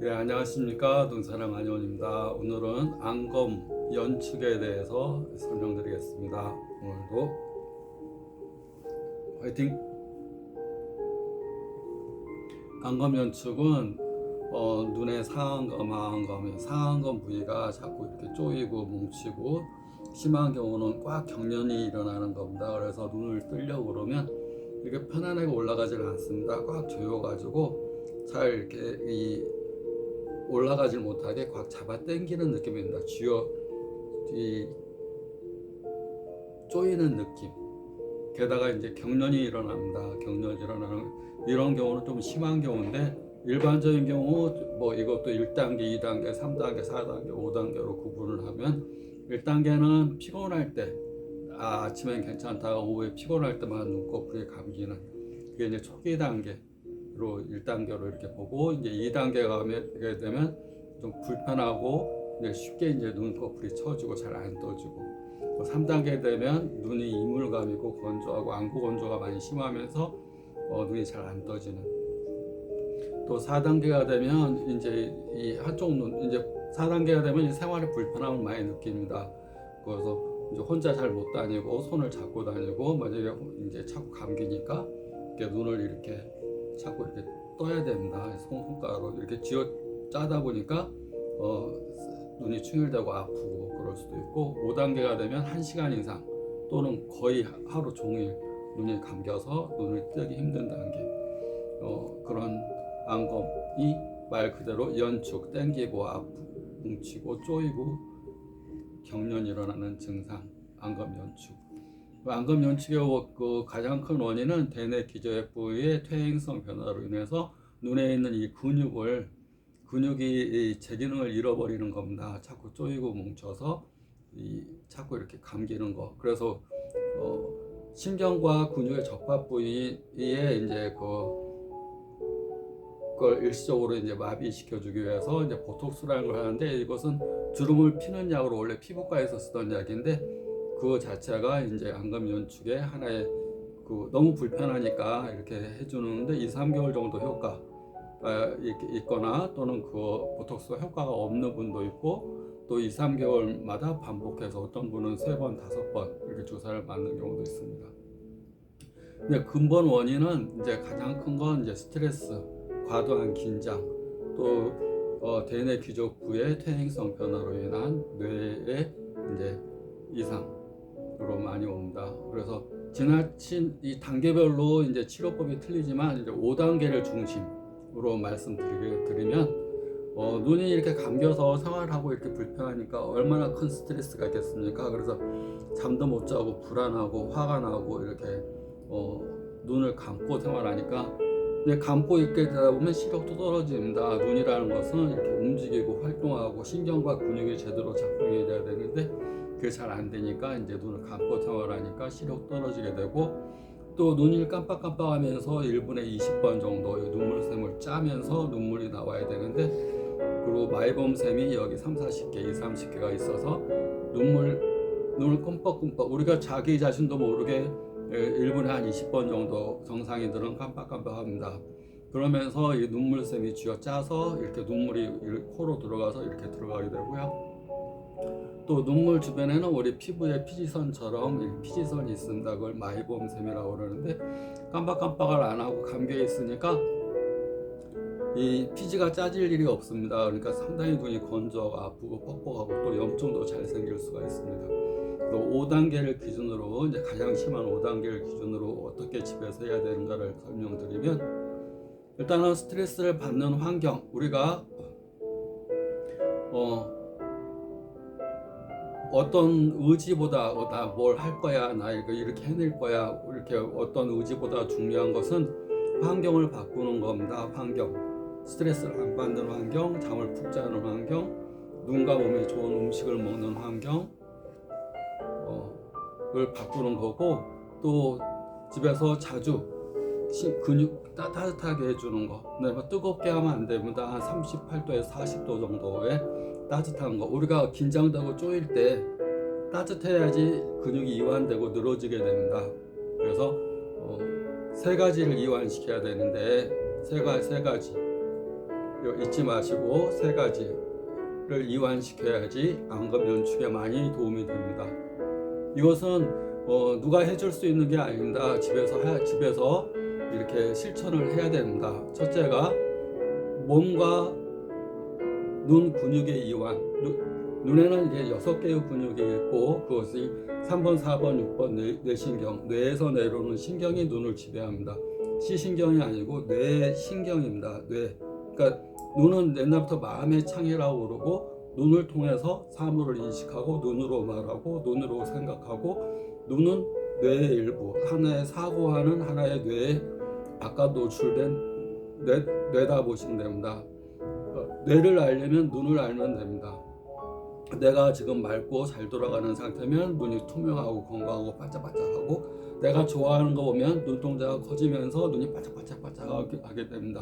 예, 안녕하십니까. 눈사람 안녕입니다. 오늘은 안검 연축에 대해서 설명드리겠습니다. 오늘도 화이팅! 안검 연축은 눈의 상안검, 하안검, 상안검 부위가 자꾸 이렇게 쪼이고 뭉치고 심한 경우는 꽉 경련이 일어나는 겁니다. 그래서 눈을 뜨려고 그러면 이렇게 편안하게 올라가지는 않습니다. 꽉 조여가지고 잘 이렇게 올라가질 못하게 꽉 잡아 당기는 느낌입니다. 이 쪼이는 느낌. 게다가 이제 경련이 일어납니다. 경련이 일어나는 이런 경우는 좀 심한 경우인데 일반적인 경우 뭐 이것도 1단계, 2단계, 3단계, 4단계, 5단계로 구분을 하면 1단계는 피곤할 때 아침엔 괜찮다가 오후에 피곤할 때만 눈꺼풀이 감기는 그게 이제 초기 단계. 로 1단계로 이렇게 보고 이제 2단계가 되면 좀 불편하고 이제 쉽게 이제 눈꺼풀이 처지고 잘 안 떠지고 3단계 되면 눈이 이물감이고 건조하고 안구 건조가 많이 심하면서 눈이 잘 안 떠지는 또 4단계가 되면 이제 이 한쪽 눈 이제 4단계가 되면 생활에 불편함을 많이 느낍니다. 그래서 이제 혼자 잘 못 다니고 손을 잡고 다니고 만약에 이제 자꾸 감기니까 이렇게 눈을 이렇게 자꾸 이렇게 떠야 됩니다. 손가락으로 이렇게 쥐어 짜다 보니까 눈이 충혈되고 아프고 그럴 수도 있고 5단계가 되면 1시간 이상 또는 거의 하루 종일 눈이 감겨서 눈을 뜨기 힘든 단계 그런 안검이 말 그대로 연축, 땡기고 아프고 뭉치고 쪼이고 경련이 일어나는 증상 안검 연축. 안검 연축의 가장 큰 원인은 대뇌 기저핵 부위의 퇴행성 변화로 인해서 눈에 있는 이 근육이 제 기능을 잃어버리는 겁니다. 자꾸 쪼이고 뭉쳐서 자꾸 이렇게 감기는 거. 그래서 신경과 근육의 접합 부위에 이제 그걸 일시적으로 이제 마비시켜주기 위해서 이제 보톡스라는 걸 하는데 이것은 주름을 피는 약으로 원래 피부과에서 쓰던 약인데. 그 자체가 이제 안검 연축의 하나의 너무 불편하니까 이렇게 해주는데 2~3개월 정도 효과가 있거나 또는 보톡스 효과가 없는 분도 있고 또 2~3개월마다 반복해서 어떤 분은 3번, 5번 이렇게 주사를 맞는 경우도 있습니다. 근데 근본 원인은 이제 가장 큰 건 이제 스트레스, 과도한 긴장, 또 대뇌 귀족부의 퇴행성 변화로 인한 뇌의 이제 이상. 으로 많이 옵니다. 그래서 지나친 이 단계별로 이제 치료법이 틀리지만 이제 5단계를 중심으로 말씀드리면 눈이 이렇게 감겨서 생활하고 이렇게 불편하니까 얼마나 큰 스트레스가 있겠습니까? 그래서 잠도 못 자고 불안하고 화가 나고 이렇게 눈을 감고 생활하니까 이제 감고 있게 되다 보면 시력도 떨어집니다. 눈이라는 것은 이렇게 움직이고 활동하고 신경과 근육이 제대로 작동이 돼야 되는데 그게 잘 안 되니까 이제 눈을 감고 생활하니까 시력 떨어지게 되고 또 눈을 깜빡깜빡하면서 1분에 20번 정도 눈물샘을 짜면서 눈물이 나와야 되는데 그리고 마이범샘이 여기 30~40개, 20~30개가 있어서 눈을 끔뻑끔뻑 우리가 자기 자신도 모르게 1분에 한 20번 정도 정상인들은 깜빡깜빡합니다. 그러면서 이 눈물샘이 쥐어 짜서 이렇게 눈물이 코로 들어가서 이렇게 들어가게 되고요. 또 눈물 주변에는 우리 피부에 피지선처럼 피지선이 있습니다. 그걸 마이봄샘이라고 그러는데 깜빡깜빡을 안 하고 감겨 있으니까 이 피지가 짜질 일이 없습니다. 그러니까 상당히 눈이 건조하고 아프고 뻑뻑하고 또 염증도 잘 생길 수가 있습니다. 또 5단계를 기준으로 이제 가장 심한 5단계를 기준으로 어떻게 집에서 해야 되는가를 설명드리면 일단은 스트레스를 받는 환경 우리가 어떤 의지보다 나 뭘 할 거야 나 이거 이렇게 해낼 거야 이렇게 어떤 의지보다 중요한 것은 환경을 바꾸는 겁니다. 환경 스트레스를 안 받는 환경 잠을 푹 자는 환경 눈과 몸에 좋은 음식을 먹는 환경 을 바꾸는 거고 또 집에서 자주 근육 따뜻하게 해주는 거 뭐 뜨겁게 하면 안 됩니다. 한 38도에서 40도 정도의 따뜻한 거 우리가 긴장되고 쪼일 때 따뜻해야지 근육이 이완되고 늘어지게 됩니다. 그래서 세 가지를 이완시켜야 되는데 세 가지 잊지 마시고 세 가지를 이완시켜야지 안검 연축에 많이 도움이 됩니다. 이것은 누가 해줄 수 있는 게 아닙니다. 집에서 이렇게 실천을 해야 됩니다. 첫째가 몸과 눈 근육의 이완. 눈에는 이제 6개의 근육이 있고 그것이 3번, 4번, 6번 뇌신경, 뇌에서 내려오는 신경이 눈을 지배합니다. 시신경이 아니고 뇌신경입니다. 뇌. 그러니까 눈은 옛날부터 마음의 창이라고 그러고 눈을 통해서 사물을 인식하고 눈으로 말하고 눈으로 생각하고 눈은 뇌의 일부, 하나의 사고하는 하나의 뇌에 바깥 노출된 뇌다 보시면 됩니다. 뇌를 알려면 눈을 알면 됩니다. 내가 지금 맑고 잘 돌아가는 상태면 눈이 투명하고 건강하고 반짝반짝하고 내가 좋아하는 거 보면 눈동자가 커지면서 눈이 반짝반짝하게 됩니다.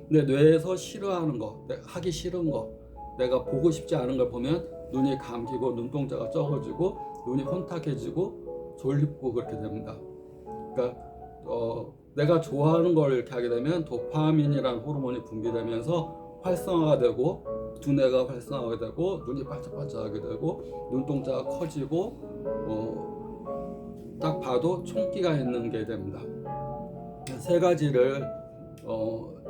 근데 뇌에서 싫어하는 거, 하기 싫은 거, 내가 보고 싶지 않은 걸 보면 눈이 감기고 눈동자가 적어지고 눈이 혼탁해지고 졸립고 그렇게 됩니다. 그러니까 내가 좋아하는 걸 이렇게 하게 되면 도파민이라는 호르몬이 분비되면서 활성화가 되고 두뇌가 활성화가 되고 눈이 반짝반짝하게 되고 눈동자가 커지고 딱 봐도 총기가 있는 게 됩니다. 세 가지를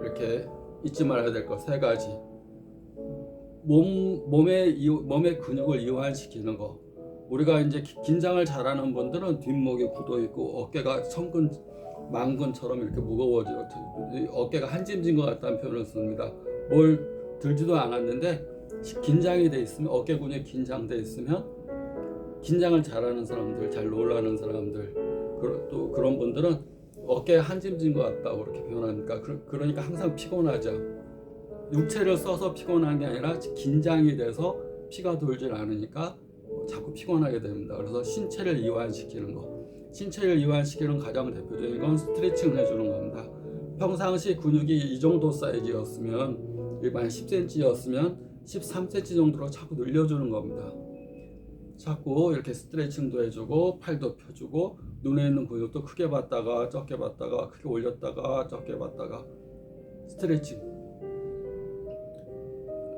이렇게 잊지 말아야 될 것 세 가지. 몸의 근육을 이완시키는 거. 우리가 이제 긴장을 잘하는 분들은 뒷목이 굳어 있고 어깨가 망근처럼 이렇게 무거워지고 어깨가 한짐진 것 같다는 표현을 씁니다. 뭘 들지도 않았는데 긴장이 돼 있으면 어깨 근육이 긴장돼 있으면 긴장을 잘하는 사람들, 잘 놀라는 사람들 또 그런 분들은 어깨에 한짐진 것 같다고 그렇게 표현하니까 그러니까 항상 피곤하죠. 육체를 써서 피곤한 게 아니라 긴장이 돼서 피가 돌질 않으니까 자꾸 피곤하게 됩니다. 그래서 신체를 이완시키는 거. 신체를 이완시키는 가장 대표적인 건 스트레칭을 해주는 겁니다. 평상시 근육이 이 정도 사이즈였으면 일반 10cm였으면 13cm 정도로 자꾸 늘려주는 겁니다. 자꾸 이렇게 스트레칭도 해주고 팔도 펴주고 눈에 있는 근육도 크게 봤다가 적게 봤다가 크게 올렸다가 적게 봤다가 스트레칭.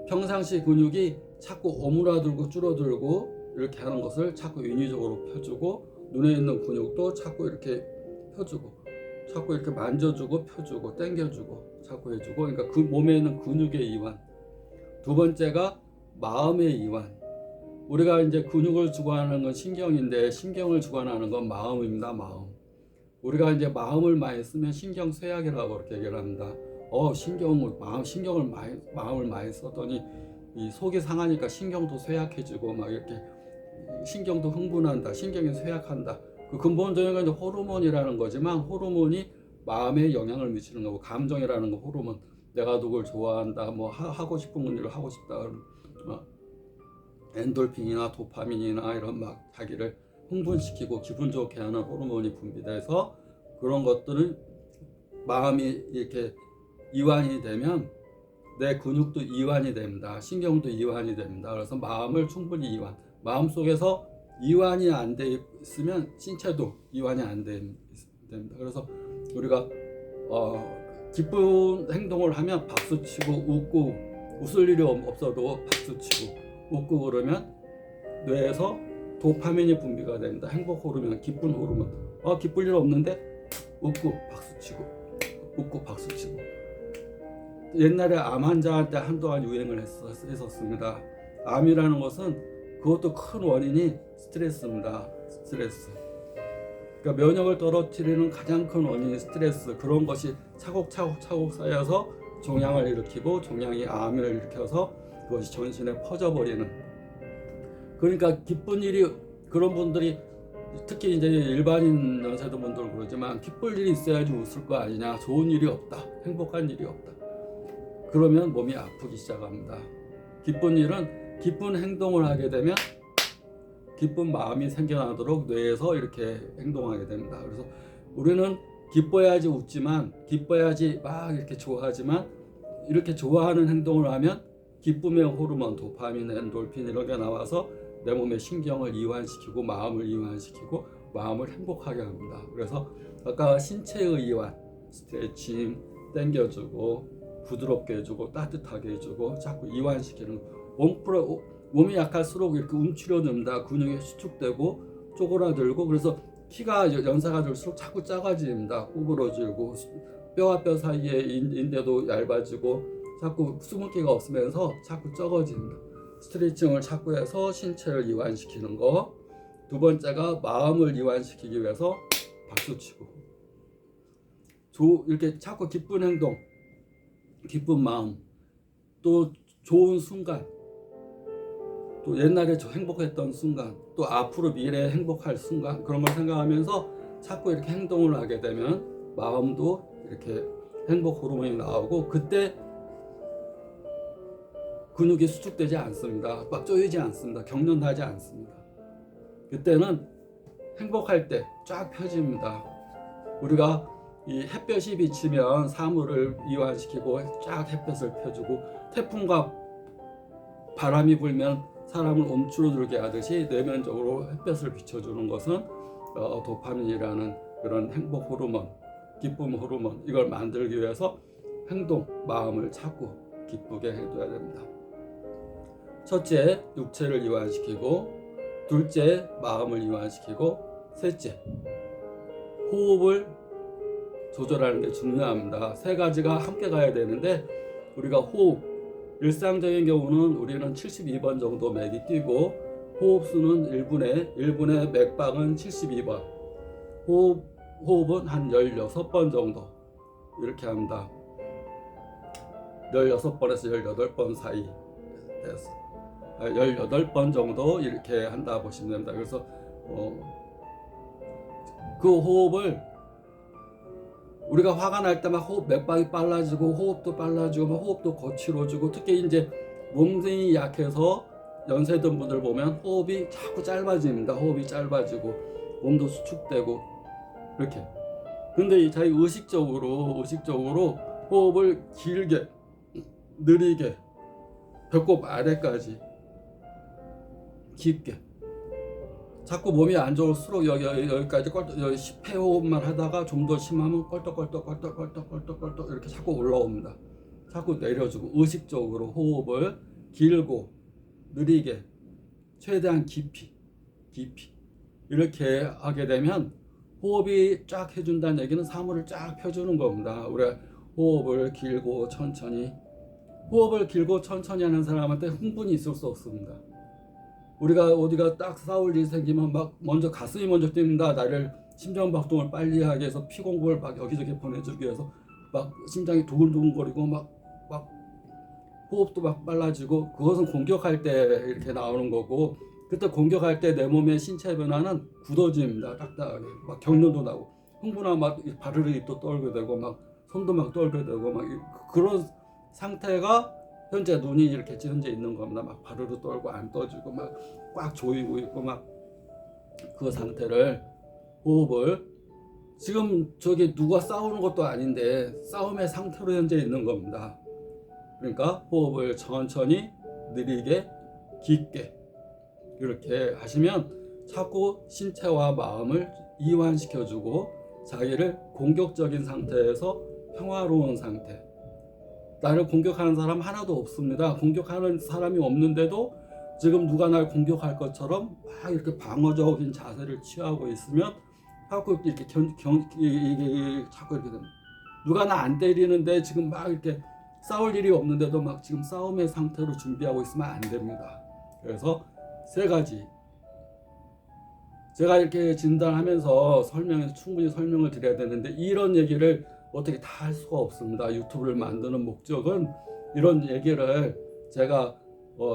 평상시 근육이 자꾸 오므라들고 줄어들고 이렇게 하는 것을 자꾸 인위적으로 펴주고 눈에 있는 근육도 자꾸 이렇게 펴주고 자꾸 이렇게 만져주고 펴주고 당겨주고 자꾸 해주고 그러니까 그 몸에 있는 근육의 이완. 두 번째가 마음의 이완. 우리가 이제 근육을 주관하는 건 신경인데 신경을 주관하는 건 마음입니다. 마음. 우리가 이제 마음을 많이 쓰면 신경 쇠약이라고 그렇게 얘기를 합니다. 마음을 많이 썼더니 이 속이 상하니까 신경도 쇠약해지고 막 이렇게 신경도 흥분한다, 신경이 쇠약한다. 그 근본적인 건 이제 호르몬이라는 거지만 호르몬이 마음에 영향을 미치는 거고 감정이라는 거 호르몬. 내가 누굴 좋아한다, 뭐 하고 싶은 일을 하고 싶다. 엔돌핀이나 도파민이나 이런 막 자기를 흥분시키고 기분 좋게 하는 호르몬이 분비돼서 그런 것들은 마음이 이렇게 이완이 되면 내 근육도 이완이 됩니다. 신경도 이완이 됩니다. 그래서 마음을 충분히 이완. 마음 속에서 이완이 안 돼 있으면 신체도 이완이 안 됩니다. 그래서 우리가 기쁜 행동을 하면 박수치고 웃고 웃을 일이 없어도 박수치고 웃고 그러면 뇌에서 도파민이 분비가 됩니다. 행복 호르몬, 기쁜 호르몬. 기쁠 일 없는데 웃고 박수치고 웃고 박수치고. 옛날에 암 환자한테 한동안 유행을 했었습니다. 암이라는 것은 그것도 큰 원인이 스트레스입니다. 스트레스. 그러니까 면역을 떨어뜨리는 가장 큰 원인이 스트레스. 그런 것이 차곡차곡 쌓여서 종양을 일으키고 종양이 암을 일으켜서 그것이 전신에 퍼져버리는. 그러니까 기쁜 일이 그런 분들이 특히 이제 일반인 연세도분들 그러지만 기쁠 일이 있어야지 웃을 거 아니냐. 좋은 일이 없다. 행복한 일이 없다. 그러면 몸이 아프기 시작합니다. 기쁜 일은 기쁜 행동을 하게 되면 기쁜 마음이 생겨나도록 뇌에서 이렇게 행동하게 됩니다. 그래서 우리는 기뻐야지 웃지만 기뻐야지 막 이렇게 좋아하지만 이렇게 좋아하는 행동을 하면 기쁨의 호르몬 도파민, 엔돌핀 이런 게 나와서 내 몸의 신경을 이완시키고 마음을 이완시키고 마음을 행복하게 합니다. 그래서 아까 신체의 이완, 스트레칭, 당겨주고 부드럽게 해주고 따뜻하게 해주고 자꾸 이완시키는 거. 몸이 약할수록 이렇게 움츠려듭니다. 근육이 수축되고 쪼그라들고 그래서 키가 연세가 들수록 자꾸 작아집니다. 구부러지고 뼈와 뼈 사이에 인대도 얇아지고 자꾸 수분기가 없으면서 자꾸 적어집니다. 스트레칭을 자꾸 해서 신체를 이완시키는 거. 두 번째가 마음을 이완시키기 위해서 박수치고 이렇게 자꾸 기쁜 행동, 기쁜 마음, 또 좋은 순간, 또 옛날에 저 행복했던 순간, 또 앞으로 미래에 행복할 순간, 그런 걸 생각하면서 자꾸 이렇게 행동을 하게 되면 마음도 이렇게 행복 호르몬이 나오고 그때 근육이 수축되지 않습니다. 막 조이지 않습니다. 경련하지 않습니다. 그때는 행복할 때 쫙 펴집니다. 우리가 이 햇볕이 비치면 사물을 이완시키고 쫙 햇볕을 펴주고 태풍과 바람이 불면 사람을 움츠러들게 하듯이 내면적으로 햇볕을 비춰주는 것은 도파민이라는 그런 행복 호르몬, 기쁨 호르몬, 이걸 만들기 위해서 행동, 마음을 자꾸 기쁘게 해둬야 됩니다. 첫째, 육체를 이완시키고, 둘째, 마음을 이완시키고, 셋째, 호흡을 조절하는 게 중요합니다. 세 가지가 함께 가야 되는데 우리가 호흡, 일상적인 경우는 우리는 72번 정도 맥이 뛰고 호흡수는 1분에 맥박은 72번, 호흡은 한 16번 정도 이렇게 합니다. 16번에서 18번 사이 18번 정도 이렇게 한다 보시면 됩니다. 그래서 그 호흡을 우리가 화가 날 때 막 호흡 맥박이 빨라지고 호흡도 빨라지고 막 호흡도 거칠어지고 특히 이제 몸이 약해서 연세든 분들 보면 호흡이 자꾸 짧아집니다. 호흡이 짧아지고 몸도 수축되고 이렇게. 근데 이 자기 의식적으로 호흡을 길게 느리게 배꼽 아래까지 깊게 자꾸 몸이 안 좋을수록 여기까지 여기 10회 호흡만 하다가 좀 더 심하면 껄떡껄떡 이렇게 자꾸 올라옵니다. 자꾸 내려주고 의식적으로 호흡을 길고 느리게 최대한 깊이 이렇게 하게 되면 호흡이 쫙 해준다는 얘기는 사물을 쫙 펴주는 겁니다. 우리가 호흡을 길고 천천히 하는 사람한테 흥분이 있을 수 없습니다. 우리가 어디가 딱 싸울 일이 생기면 막 먼저 가슴이 먼저 뜁니다. 나를 심장박동을 빨리 하게 해서 피 공급을 막 여기저기 보내주기 위해서 막 심장이 두근두근거리고 막 호흡도 막 빨라지고 그것은 공격할 때 이렇게 나오는 거고 그때 공격할 때 내 몸의 신체 변화는 굳어집니다. 딱딱하게 막 경련도 나고 흥분하면 막 바르르 입도 떨게 되고 막 손도 막 떨게 되고 막 그런 상태가 현재 눈이 이렇게 현재 있는 겁니다. 막 바르르 떨고 안 떠지고 막 꽉 조이고 있고 막 그 상태를 호흡을 지금 저기 누가 싸우는 것도 아닌데 싸움의 상태로 현재 있는 겁니다. 그러니까 호흡을 천천히 느리게 깊게 이렇게 하시면 자꾸 신체와 마음을 이완시켜주고 자기를 공격적인 상태에서 평화로운 상태. 나를 공격하는 사람 하나도 없습니다. 공격하는 사람이 없는데도 지금 누가 날 공격할 것처럼 막 이렇게 방어적인 자세를 취하고 있으면 자꾸 이렇게 이게 자꾸 이렇게 됩니다. 누가 나 안 때리는데 지금 막 이렇게 싸울 일이 없는데도 막 지금 싸움의 상태로 준비하고 있으면 안 됩니다. 그래서 세 가지 제가 이렇게 진단하면서 충분히 설명을 드려야 되는데 이런 얘기를 어떻게 다 할 수가 없습니다. 유튜브를 만드는 목적은 이런 얘기를 제가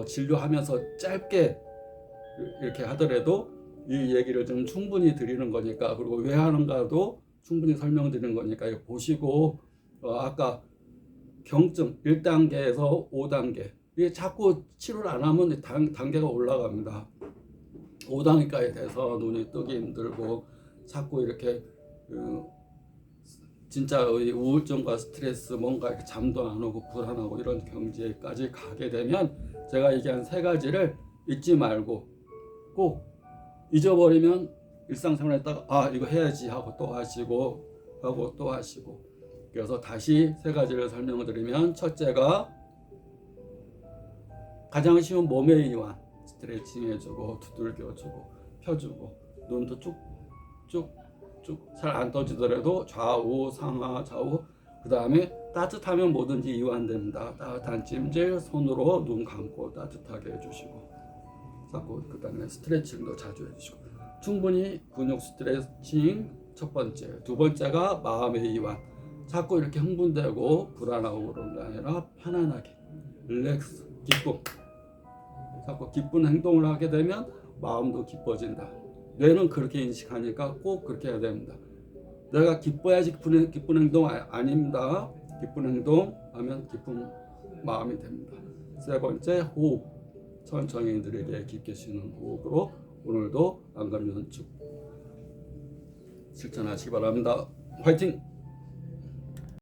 진료하면서 짧게 이렇게 하더라도 이 얘기를 좀 충분히 드리는 거니까 그리고 왜 하는가도 충분히 설명드리는 거니까 이거 보시고 아까 경증 1단계에서 5단계 이게 자꾸 치료를 안 하면 단계가 올라갑니다. 5단계까지 돼서 눈이 뜨기 힘들고 자꾸 이렇게 진짜의 우울증과 스트레스 뭔가 이렇게 잠도 안 오고 불안하고 이런 경지까지 가게 되면 제가 얘기한 세 가지를 잊지 말고 꼭 잊어버리면 일상생활에 있다가 이거 해야지 하고 또 하시고 그래서 다시 세 가지를 설명을 드리면, 첫째가 가장 쉬운 몸의 이완, 스트레칭 해주고 두들겨주고 펴주고, 눈도 쭉쭉쭉 잘 안 떠지더라도 좌우 상하 좌우, 그 다음에 따뜻하면 뭐든지 이완됩니다. 따뜻한 찜질 손으로 눈 감고 따뜻하게 해주시고, 자꾸 그 다음에 스트레칭도 자주 해주시고, 충분히 근육 스트레칭 첫 번째. 두 번째가 마음의 이완. 자꾸 이렇게 흥분되고 불안하고 그런 게 아니라 편안하게 릴렉스, 기쁨. 자꾸 기쁜 행동을 하게 되면 마음도 기뻐진다. 뇌는 그렇게 인식하니까 꼭 그렇게 해야 됩니다. 내가 기뻐야지 기쁜 행동 아닙니다. 기쁜 행동 하면 기쁜 마음이 됩니다. 세 번째, 호흡. 천천히 느리게 깊게 쉬는 호흡으로 오늘도 안감연축 실천하시기 바랍니다. 화이팅!